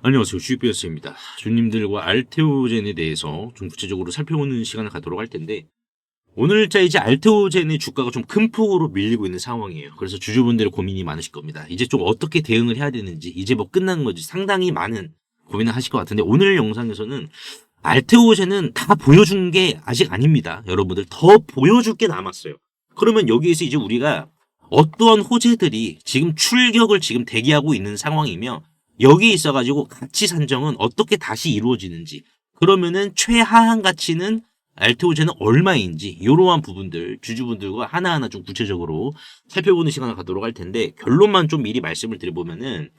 안녕하세요. 주식비어스입니다. 주님들과 알테오젠에 대해서 좀 구체적으로 살펴보는 시간을 갖도록 할 텐데, 오늘자 이제 알테오젠의 주가가 좀 큰 폭으로 밀리고 있는 상황이에요. 그래서 주주분들의 고민이 많으실 겁니다. 이제 좀 어떻게 대응을 해야 되는지, 이제 뭐 끝난 건지 상당히 많은 고민을 하실 것 같은데, 오늘 영상에서는 알테오젠은 다 보여준 게 아직 아닙니다. 여러분들 더 보여줄 게 남았어요. 그러면 여기에서 이제 우리가 어떠한 호재들이 지금 출격을 지금 대기하고 있는 상황이며, 여기에 있어가지고 가치 산정은 어떻게 다시 이루어지는지, 그러면은 최하한 가치는 알테오젠은 얼마인지, 이러한 부분들 주주분들과 하나하나 좀 구체적으로 살펴보는 시간을 갖도록 할 텐데, 결론만 좀 미리 말씀을 드려보면은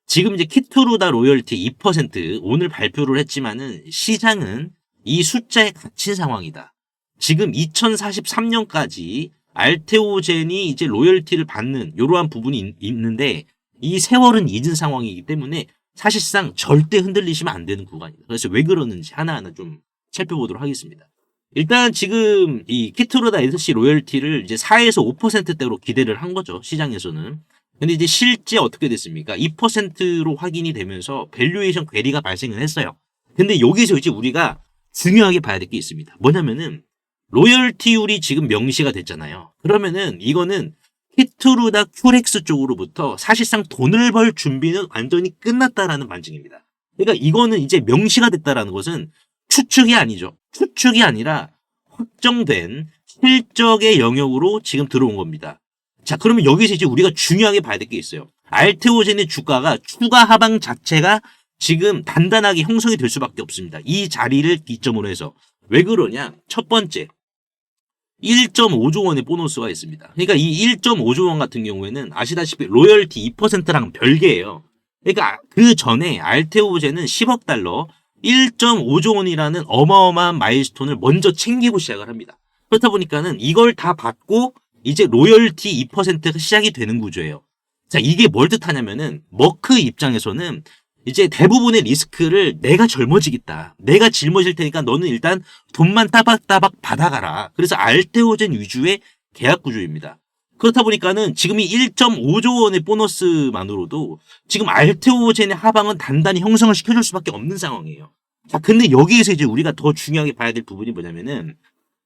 지금 이제 키투루다 로열티 2% 오늘 발표를 했지만은 시장은 이 숫자에 갇힌 상황이다. 지금 2043년까지 알테오젠이 이제 로열티를 받는 이러한 부분이 있는데, 이 세월은 잊은 상황이기 때문에 사실상 절대 흔들리시면 안 되는 구간입니다. 그래서 왜 그러는지 하나하나 좀 살펴보도록 하겠습니다. 일단 지금 이 키투루다 SC 로열티를 이제 4에서 5%대로 기대를 한 거죠, 시장에서는. 근데 이제 실제 어떻게 됐습니까? 2%로 확인이 되면서 밸류에이션 괴리가 발생을 했어요. 근데 여기서 이제 우리가 중요하게 봐야 될 게 있습니다. 뭐냐면은 로열티율이 지금 명시가 됐잖아요. 그러면은 이거는 키투루다 큐렉스 쪽으로부터 사실상 돈을 벌 준비는 완전히 끝났다라는 반증입니다. 그러니까 이거는 이제 명시가 됐다라는 것은 추측이 아니죠. 추측이 아니라 확정된 실적의 영역으로 지금 들어온 겁니다. 자, 그러면 여기서 이제 우리가 중요하게 봐야 될 게 있어요. 알테오젠의 주가가 추가 하방 자체가 지금 단단하게 형성이 될 수밖에 없습니다. 이 자리를 기점으로 해서. 왜 그러냐? 첫 번째, 1.5조 원의 보너스가 있습니다. 그러니까 이 1.5조 원 같은 경우에는 아시다시피 로열티 2%랑 별개예요. 그러니까 그 전에 알테오젠은 10억 달러, 1.5조 원이라는 어마어마한 마일스톤을 먼저 챙기고 시작을 합니다. 그렇다 보니까는 이걸 다 받고 이제 로열티 2%가 시작이 되는 구조예요. 자, 이게 뭘 뜻하냐면은 머크 입장에서는 이제 대부분의 리스크를 내가 짊어지겠다. 내가 짊어질 테니까 너는 일단 돈만 따박따박 받아가라. 그래서 알테오젠 위주의 계약 구조입니다. 그렇다 보니까는 지금 이 1.5조 원의 보너스만으로도 지금 알테오젠의 하방은 단단히 형성을 시켜줄 수밖에 없는 상황이에요. 자, 근데 여기에서 이제 우리가 더 중요하게 봐야 될 부분이 뭐냐면은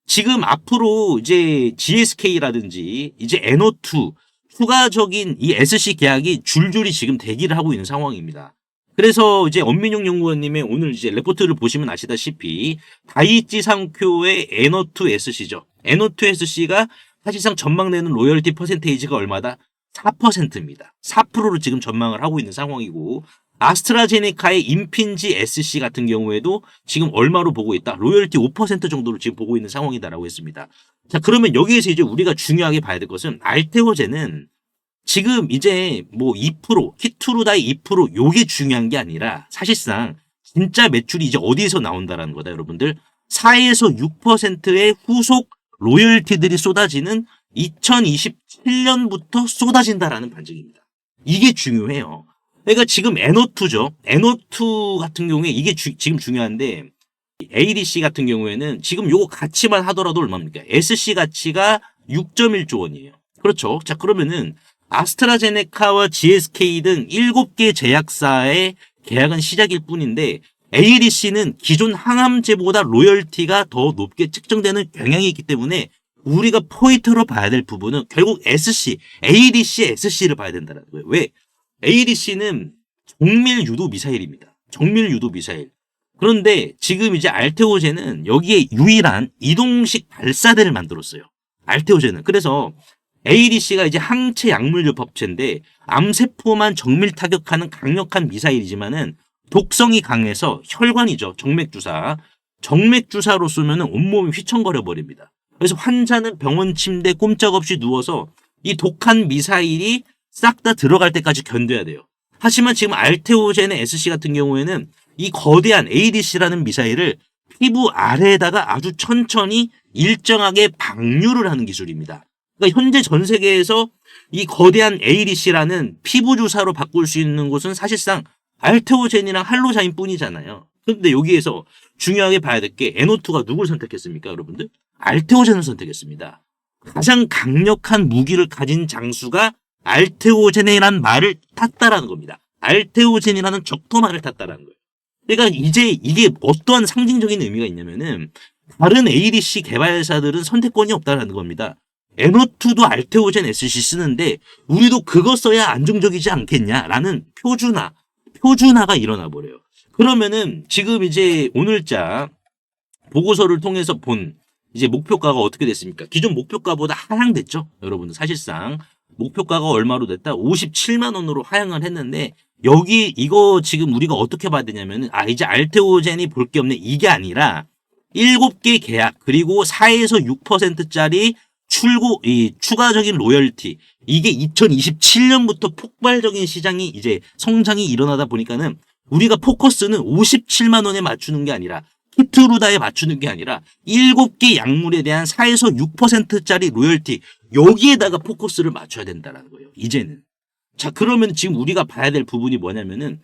지금 앞으로 이제 GSK라든지 이제 NO2 추가적인 이 SC 계약이 줄줄이 지금 대기를 하고 있는 상황입니다. 그래서 이제 엄민용 연구원님의 오늘 이제 레포트를 보시면 아시다시피 다이치 상표의 NO2 SC죠. NO2 SC가 사실상 전망되는 로열티 퍼센테이지가 얼마다? 4%입니다. 4%로 지금 전망을 하고 있는 상황이고, 아스트라제네카의 임핀지 SC 같은 경우에도 지금 얼마로 보고 있다? 로열티 5% 정도로 지금 보고 있는 상황이다라고 했습니다. 자, 그러면 여기에서 이제 우리가 중요하게 봐야 될 것은 알테오젠은 지금 이제 뭐 2%, 키투루다의 2% 요게 중요한 게 아니라 사실상 진짜 매출이 이제 어디에서 나온다라는 거다, 여러분들. 4에서 6%의 후속 로열티들이 쏟아지는 2027년부터 쏟아진다라는 반증입니다. 이게 중요해요. 그러니까 지금 NO2죠. NO2 같은 경우에 이게 지금 중요한데, ADC 같은 경우에는 지금 요거 가치만 하더라도 얼마입니까? SC 가치가 6.1조 원이에요. 그렇죠. 자, 그러면은 아스트라제네카와 GSK 등 7개 제약사의 계약은 시작일 뿐인데, ADC는 기존 항암제보다 로열티가 더 높게 측정되는 경향이 있기 때문에 우리가 포인트로 봐야 될 부분은 결국 SC, ADC의 SC를 봐야 된다는 거예요. 왜? ADC는 정밀 유도 미사일입니다. 정밀 유도 미사일. 그런데 지금 이제 알테오젠은 여기에 유일한 이동식 발사대를 만들었어요. 알테오젠은. 그래서 ADC가 이제 항체 약물류 합체인데 암세포만 정밀 타격하는 강력한 미사일이지만은 독성이 강해서 혈관이죠. 정맥주사. 정맥주사로 쏘면은 온몸이 휘청거려 버립니다. 그래서 환자는 병원 침대에 꼼짝없이 누워서 이 독한 미사일이 싹 다 들어갈 때까지 견뎌야 돼요. 하지만 지금 알테오젠의 SC 같은 경우에는 이 거대한 ADC라는 미사일을 피부 아래에다가 아주 천천히 일정하게 방류를 하는 기술입니다. 그러니까 현재 전 세계에서 이 거대한 ADC라는 피부 주사로 바꿀 수 있는 곳은 사실상 알테오젠이랑 할로자인 뿐이잖아요. 그런데 여기에서 중요하게 봐야 될 게 NO2가 누굴 선택했습니까, 여러분들? 알테오젠을 선택했습니다. 가장 강력한 무기를 가진 장수가 알테오젠이란 말을 탔다라는 겁니다. 알테오젠이라는 적토마를 탔다라는 거예요. 그러니까 이제 이게 어떠한 상징적인 의미가 있냐면은 다른 ADC 개발사들은 선택권이 없다라는 겁니다. NO2도 알테오젠 SC 쓰는데 우리도 그거 써야 안정적이지 않겠냐라는 표준화가 일어나 버려요. 그러면은 지금 이제 오늘자 보고서를 통해서 본 이제 목표가가 어떻게 됐습니까? 기존 목표가보다 하향됐죠. 여러분들 사실상 목표가가 얼마로 됐다? 57만 원으로 하향을 했는데 여기 이거 지금 우리가 어떻게 봐야 되냐면은 이제 알테오젠이 볼 게 없네 이게 아니라 7개 계약 그리고 4에서 6%짜리 추가적인 로열티 이게 2027년부터 폭발적인 시장이 이제 성장이 일어나다 보니까는 우리가 포커스는 57만 원에 맞추는 게 아니라 키트루다에 맞추는 게 아니라 7개 약물에 대한 4에서 6%짜리 로열티 여기에다가 포커스를 맞춰야 된다는 거예요. 이제는. 자 그러면 지금 우리가 봐야 될 부분이 뭐냐면은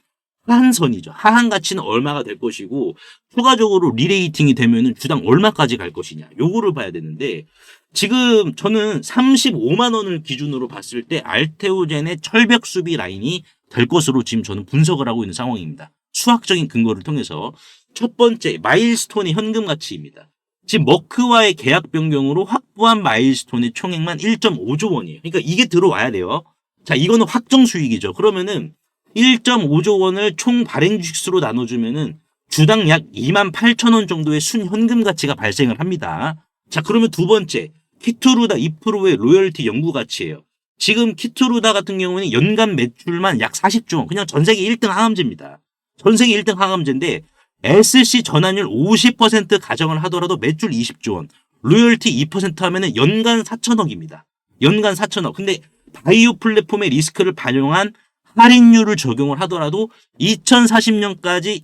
하한선이죠. 하한 가치는 얼마가 될 것이고 추가적으로 리레이팅이 되면은 주당 얼마까지 갈 것이냐. 요거를 봐야 되는데 지금 저는 35만 원을 기준으로 봤을 때 알테오젠의 철벽 수비 라인이 될 것으로 지금 저는 분석을 하고 있는 상황입니다. 수학적인 근거를 통해서 첫 번째 마일스톤의 현금 가치입니다. 지금 머크와의 계약 변경으로 확보한 마일스톤의 총액만 1.5조 원이에요. 그러니까 이게 들어와야 돼요. 자, 이거는 확정 수익이죠. 그러면은 1.5조 원을 총 발행 주식수로 나눠주면은 주당 약 2만 8천 원 정도의 순현금 가치가 발생을 합니다. 자, 그러면 두 번째 키투루다 2%의 로열티 연구 가치예요. 지금 키투루다 같은 경우는 연간 매출만 약 40조 원. 그냥 전 세계 1등 항암제입니다. 전 세계 1등 항암제인데 SC 전환율 50% 가정을 하더라도 매출 20조 원. 로열티 2% 하면은 연간 4천억입니다. 연간 4천억. 근데 바이오 플랫폼의 리스크를 반영한 할인율을 적용을 하더라도 2043년까지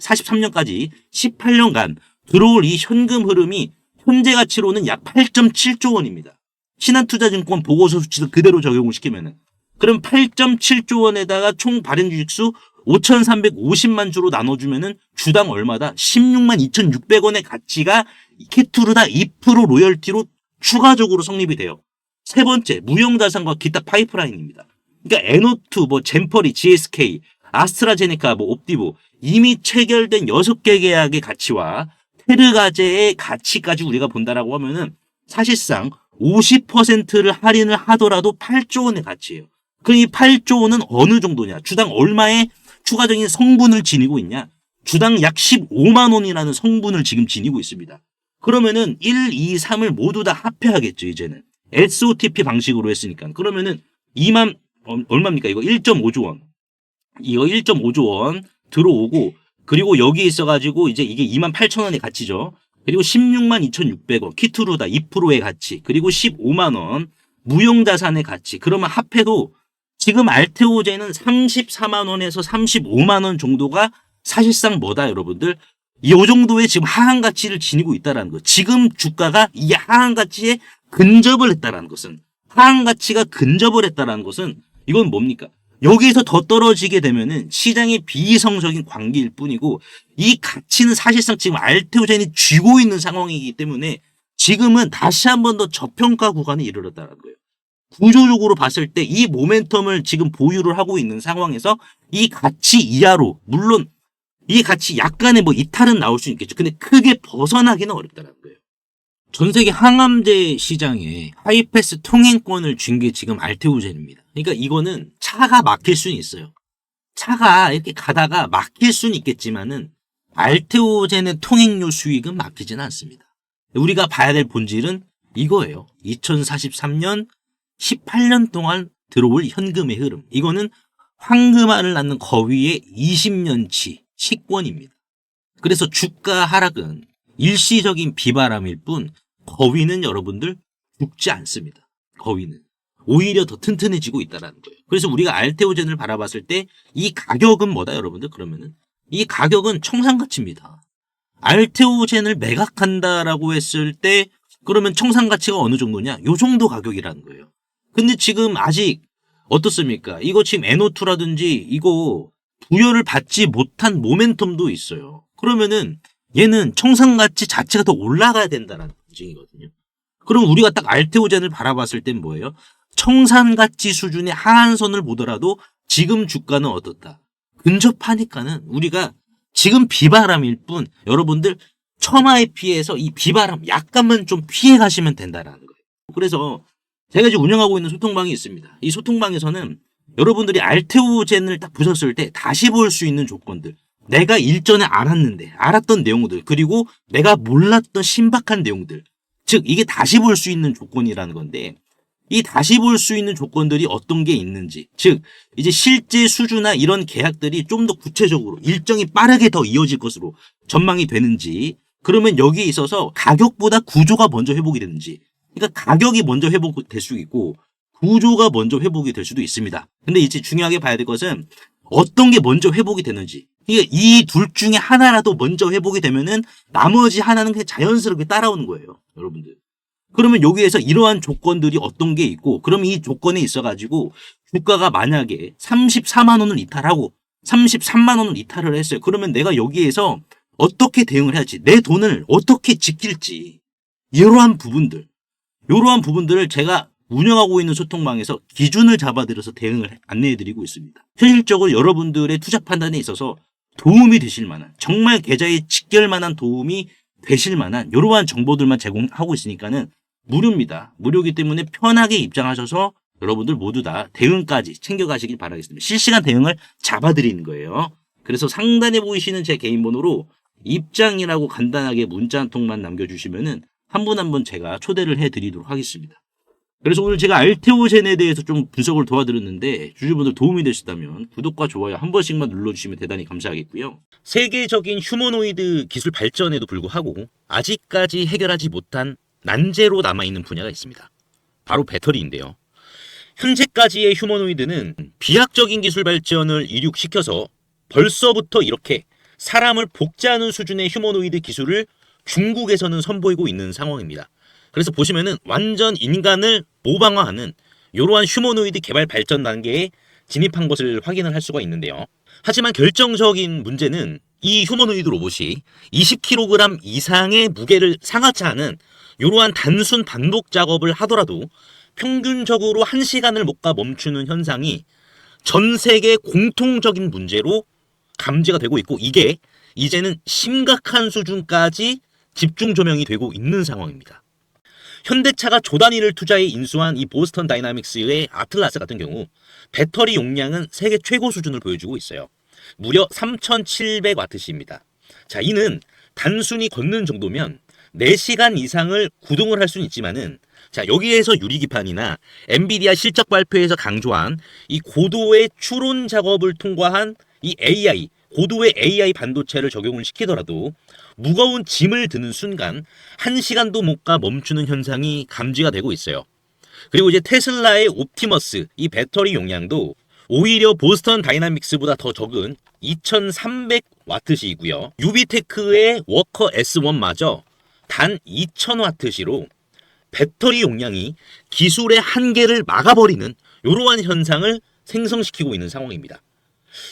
18년간 들어올 이 현금 흐름이 현재 가치로는 약 8.7조 원입니다. 신한투자증권 보고서 수치도 그대로 적용을 시키면은. 그럼 8.7조 원에다가 총 발행 주식수 5,350만 주로 나눠주면은 주당 얼마다? 16만 2,600원의 가치가 키투르다 2% 로열티로 추가적으로 성립이 돼요. 세 번째, 무형자산과 기타 파이프라인입니다. 그러니까 NO2, 젠퍼리, GSK, 아스트라제네카, 옵디보 이미 체결된 6개 계약의 가치와 테르가제의 가치까지 우리가 본다라고 하면은 사실상 50%를 할인을 하더라도 8조 원의 가치예요. 그럼 이 8조 원은 어느 정도냐? 주당 얼마의 추가적인 성분을 지니고 있냐? 주당 약 15만 원이라는 성분을 지금 지니고 있습니다. 그러면은 1, 2, 3을 모두 다 합해야겠죠, 이제는. SOTP 방식으로 했으니까. 그러면은 2만 얼마입니까? 이거 1.5조 원. 이거 1.5조 원 들어오고 그리고 여기 있어가지고 이제 이게 2만 8천 원의 가치죠. 그리고 16만 2,600원 키투루다 2%의 가치 그리고 15만 원 무형자산의 가치 그러면 합해도 지금 알테오제는 34만 원에서 35만 원 정도가 사실상 뭐다 여러분들 이 정도의 지금 하한 가치를 지니고 있다는 거. 지금 주가가 이 하한 가치에 근접을 했다라는 것은 하한 가치가 근접을 했다라는 것은 이건 뭡니까? 여기에서 더 떨어지게 되면은 시장의 비이성적인 관계일 뿐이고 이 가치는 사실상 지금 알테오젠이 쥐고 있는 상황이기 때문에 지금은 다시 한 번 더 저평가 구간에 이르렀다는 거예요. 구조적으로 봤을 때 이 모멘텀을 지금 보유를 하고 있는 상황에서 이 가치 이하로 물론 이 가치 약간의 이탈은 나올 수 있겠죠. 근데 크게 벗어나기는 어렵다는 거예요. 전 세계 항암제 시장에 하이패스 통행권을 준 게 지금 알테오젠입니다. 그러니까 이거는 차가 막힐 수는 있어요. 차가 이렇게 가다가 막힐 수는 있겠지만은 알테오젠의 통행료 수익은 막히지는 않습니다. 우리가 봐야 될 본질은 이거예요. 2043년 18년 동안 들어올 현금의 흐름. 이거는 황금알을 낳는 거위의 20년치 식권입니다. 그래서 주가 하락은 일시적인 비바람일 뿐 거위는 여러분들 죽지 않습니다. 거위는. 오히려 더 튼튼해지고 있다는 거예요. 그래서 우리가 알테오젠을 바라봤을 때 이 가격은 뭐다 여러분들? 그러면은 이 가격은 청산가치입니다. 알테오젠을 매각한다라고 했을 때 그러면 청산가치가 어느 정도냐? 요 정도 가격이라는 거예요. 근데 지금 아직 어떻습니까? 이거 지금 NO2라든지 이거 부여를 받지 못한 모멘텀도 있어요. 그러면은 얘는 청산가치 자체가 더 올라가야 된다는 검증이거든요. 그럼 우리가 딱 알테오젠을 바라봤을 땐 뭐예요? 청산가치 수준의 하한선을 보더라도 지금 주가는 어떻다? 근접하니까는 우리가 지금 비바람일 뿐 여러분들 처마에 피해서 이 비바람 약간만 좀 피해 가시면 된다라는 거예요. 그래서 제가 이제 운영하고 있는 소통방이 있습니다. 이 소통방에서는 여러분들이 알테오젠을 딱 보셨을 때 다시 볼 수 있는 조건들, 내가 일전에 알았던 내용들, 그리고 내가 몰랐던 신박한 내용들, 즉 이게 다시 볼 수 있는 조건이라는 건데, 이 다시 볼 수 있는 조건들이 어떤 게 있는지, 즉 이제 실제 수주나 이런 계약들이 좀 더 구체적으로 일정이 빠르게 더 이어질 것으로 전망이 되는지, 그러면 여기에 있어서 가격보다 구조가 먼저 회복이 되는지, 그러니까 가격이 먼저 회복될 수 있고 구조가 먼저 회복이 될 수도 있습니다. 근데 이제 중요하게 봐야 될 것은 어떤 게 먼저 회복이 되는지. 이 둘 중에 하나라도 먼저 회복이 되면은 나머지 하나는 그냥 자연스럽게 따라오는 거예요, 여러분들. 그러면 여기에서 이러한 조건들이 어떤 게 있고, 그럼 이 조건에 있어가지고 주가가 만약에 34만 원을 이탈하고 33만 원을 이탈을 했어요. 그러면 내가 여기에서 어떻게 대응을 해야지, 내 돈을 어떻게 지킬지, 이러한 부분들을 제가 운영하고 있는 소통방에서 기준을 잡아들여서 대응을 안내해드리고 있습니다. 현실적으로 여러분들의 투자 판단에 있어서 도움이 되실 만한, 정말 계좌에 직결 만한 도움이 되실 만한 이러한 정보들만 제공하고 있으니까는 무료입니다. 무료이기 때문에 편하게 입장하셔서 여러분들 모두 다 대응까지 챙겨가시길 바라겠습니다. 실시간 대응을 잡아드리는 거예요. 그래서 상단에 보이시는 제 개인 번호로 입장이라고 간단하게 문자 한 통만 남겨주시면은 한 분 한 분 제가 초대를 해드리도록 하겠습니다. 그래서 오늘 제가 알테오젠에 대해서 좀 분석을 도와드렸는데 주주분들 도움이 되셨다면 구독과 좋아요 한 번씩만 눌러주시면 대단히 감사하겠고요. 세계적인 휴머노이드 기술 발전에도 불구하고 아직까지 해결하지 못한 난제로 남아있는 분야가 있습니다. 바로 배터리인데요. 현재까지의 휴머노이드는 비약적인 기술 발전을 이룩시켜서 벌써부터 이렇게 사람을 복제하는 수준의 휴머노이드 기술을 중국에서는 선보이고 있는 상황입니다. 그래서 보시면은 완전 인간을 모방화하는 이러한 휴머노이드 개발 발전 단계에 진입한 것을 확인을 할 수가 있는데요. 하지만 결정적인 문제는 이 휴머노이드 로봇이 20kg 이상의 무게를 상하치 않은 이러한 단순 반복 작업을 하더라도 평균적으로 1시간을 못 가 멈추는 현상이 전 세계 공통적인 문제로 감지가 되고 있고, 이게 이제는 심각한 수준까지 집중 조명이 되고 있는 상황입니다. 현대차가 조 단위를 투자해 인수한 이 보스턴 다이나믹스의 아틀라스 같은 경우 배터리 용량은 세계 최고 수준을 보여주고 있어요. 무려 3700와트시입니다. 자, 이는 단순히 걷는 정도면 4시간 이상을 구동을 할 수는 있지만은, 자, 여기에서 유리기판이나 엔비디아 실적 발표에서 강조한 이 고도의 추론 작업을 통과한 이 AI, 고도의 AI 반도체를 적용을 시키더라도 무거운 짐을 드는 순간 1시간도 못 가 멈추는 현상이 감지가 되고 있어요. 그리고 이제 테슬라의 옵티머스 이 배터리 용량도 오히려 보스턴 다이나믹스보다 더 적은 2300와트시이고요. 유비테크의 워커 S1마저 단 2000와트시로 배터리 용량이 기술의 한계를 막아버리는 이러한 현상을 생성시키고 있는 상황입니다.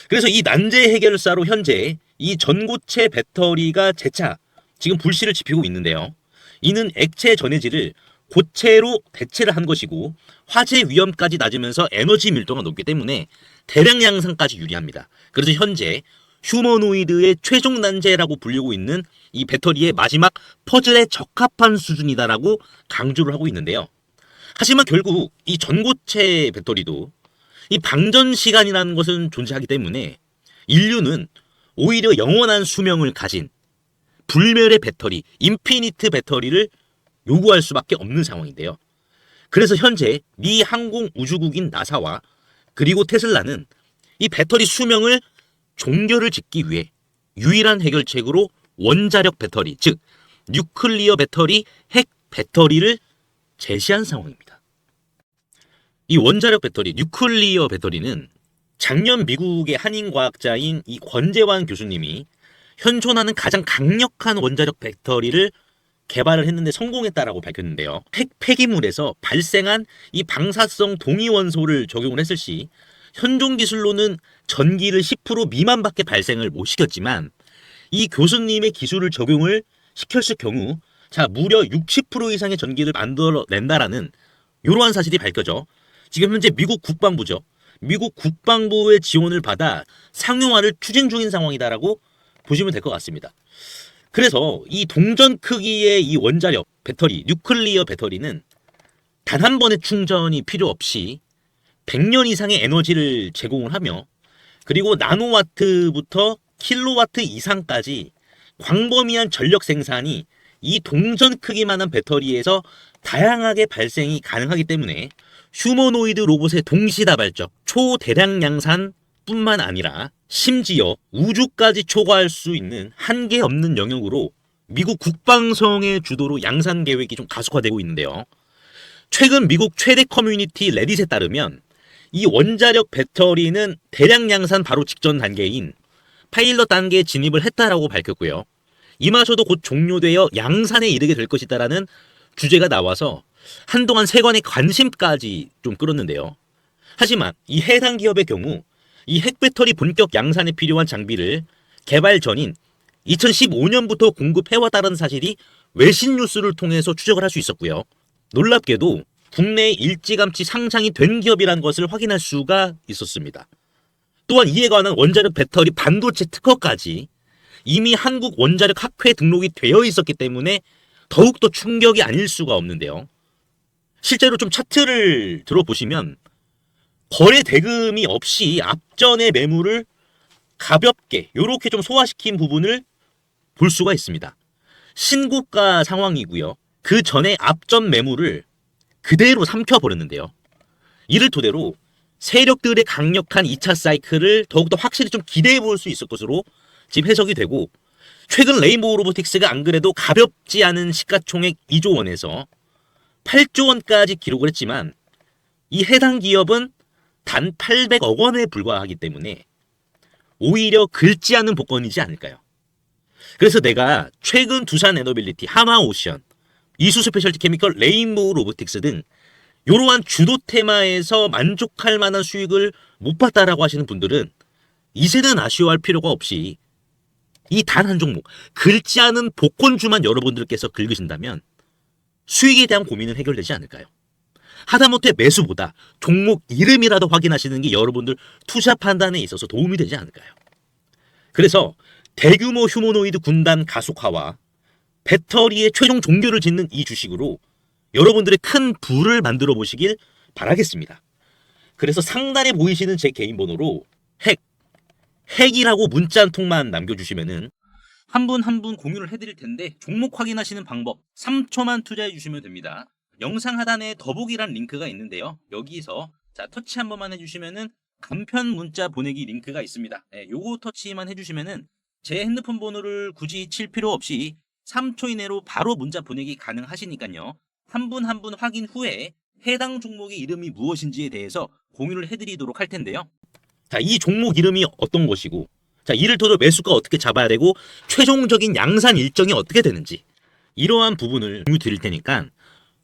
그래서 이 난제 해결사로 현재 이 전고체 배터리가 재차 지금 불씨를 지피고 있는데요. 이는 액체 전해질을 고체로 대체를 한 것이고 화재 위험까지 낮으면서 에너지 밀도가 높기 때문에 대량 양산까지 유리합니다. 그래서 현재 휴머노이드의 최종 난제라고 불리고 있는 이 배터리의 마지막 퍼즐에 적합한 수준이다라고 강조를 하고 있는데요. 하지만 결국 이 전고체 배터리도 이 방전 시간이라는 것은 존재하기 때문에 인류는 오히려 영원한 수명을 가진 불멸의 배터리, 인피니트 배터리를 요구할 수밖에 없는 상황인데요. 그래서 현재 미 항공우주국인 나사와 그리고 테슬라는 이 배터리 수명을 종결을 짓기 위해 유일한 해결책으로 원자력 배터리, 즉 뉴클리어 배터리, 핵 배터리를 제시한 상황입니다. 이 원자력 배터리, 뉴클리어 배터리는 작년 미국의 한인과학자인 이 권재환 교수님이 현존하는 가장 강력한 원자력 배터리를 개발을 했는데 성공했다라고 밝혔는데요. 핵 폐기물에서 발생한 이 방사성 동위원소를 적용을 했을 시 현존 기술로는 전기를 10% 미만밖에 발생을 못 시켰지만 이 교수님의 기술을 적용을 시켰을 경우 무려 60% 이상의 전기를 만들어낸다라는 이러한 사실이 밝혀져 지금 현재 미국 국방부죠. 미국 국방부의 지원을 받아 상용화를 추진 중인 상황이다라고 보시면 될 것 같습니다. 그래서 이 동전 크기의 이 원자력 배터리, 뉴클리어 배터리는 단 한 번의 충전이 필요 없이 100년 이상의 에너지를 제공을 하며, 그리고 나노와트부터 킬로와트 이상까지 광범위한 전력 생산이 이 동전 크기만한 배터리에서 다양하게 발생이 가능하기 때문에 휴머노이드 로봇의 동시다발적 초대량 양산뿐만 아니라 심지어 우주까지 초과할 수 있는 한계 없는 영역으로 미국 국방성의 주도로 양산 계획이 좀 가속화되고 있는데요. 최근 미국 최대 커뮤니티 레딧에 따르면 이 원자력 배터리는 대량 양산 바로 직전 단계인 파일럿 단계에 진입을 했다라고 밝혔고요. 이마저도 곧 종료되어 양산에 이르게 될 것이다라는 주제가 나와서 한동안 세간의 관심까지 좀 끌었는데요. 하지만 이 해당 기업의 경우 이 핵배터리 본격 양산에 필요한 장비를 개발 전인 2015년부터 공급해왔다는 사실이 외신 뉴스를 통해서 추적을 할 수 있었고요. 놀랍게도 국내에 일찌감치 상장이 된 기업이라는 것을 확인할 수가 있었습니다. 또한 이에 관한 원자력 배터리 반도체 특허까지 이미 한국 원자력 학회에 등록이 되어 있었기 때문에 더욱더 충격이 아닐 수가 없는데요. 실제로 좀 차트를 들어보시면 거래 대금이 없이 앞전의 매물을 가볍게 이렇게 좀 소화시킨 부분을 볼 수가 있습니다. 신고가 상황이고요. 그 전에 앞전 매물을 그대로 삼켜버렸는데요. 이를 토대로 세력들의 강력한 2차 사이클을 더욱더 확실히 좀 기대해 볼 수 있을 것으로 지금 해석이 되고, 최근 레인보우 로보틱스가 안 그래도 가볍지 않은 시가총액 2조 원에서 8조 원까지 기록을 했지만 이 해당 기업은 단 800억 원에 불과하기 때문에 오히려 긁지 않은 복권이지 않을까요? 그래서 내가 최근 두산 에너빌리티, 하마오션, 이수 스페셜티 케미컬, 레인보우 로보틱스 등 이러한 주도 테마에서 만족할 만한 수익을 못 봤다라고 하시는 분들은 이제는 아쉬워할 필요가 없이 이 단 한 종목, 긁지 않은 복권주만 여러분들께서 긁으신다면 수익에 대한 고민은 해결되지 않을까요? 하다못해 매수보다 종목 이름이라도 확인하시는 게 여러분들 투자 판단에 있어서 도움이 되지 않을까요? 그래서 대규모 휴머노이드 군단 가속화와 배터리의 최종 종결을 짓는 이 주식으로 여러분들의 큰 부를 만들어 보시길 바라겠습니다. 그래서 상단에 보이시는 제 개인 번호로 핵이라고 문자 한 통만 남겨주시면은 한 분 한 분 공유를 해드릴 텐데, 종목 확인하시는 방법 3초만 투자해 주시면 됩니다. 영상 하단에 더보기란 링크가 있는데요. 여기서 터치 한 번만 해주시면은 간편 문자 보내기 링크가 있습니다. 요거 터치만 해주시면은 제 핸드폰 번호를 굳이 칠 필요 없이 3초 이내로 바로 문자 보내기 가능하시니까요. 한 분 한 분 확인 후에 해당 종목의 이름이 무엇인지에 대해서 공유를 해드리도록 할 텐데요. 이 종목 이름이 어떤 것이고, 이를 토대로 매수가 어떻게 잡아야 되고, 최종적인 양산 일정이 어떻게 되는지, 이러한 부분을 공유 드릴 테니까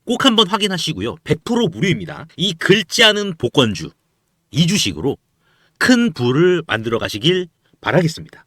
꼭 한번 확인하시고요. 100% 무료입니다. 이 긁지 않은 복권주, 이 주식으로 큰 부를 만들어 가시길 바라겠습니다.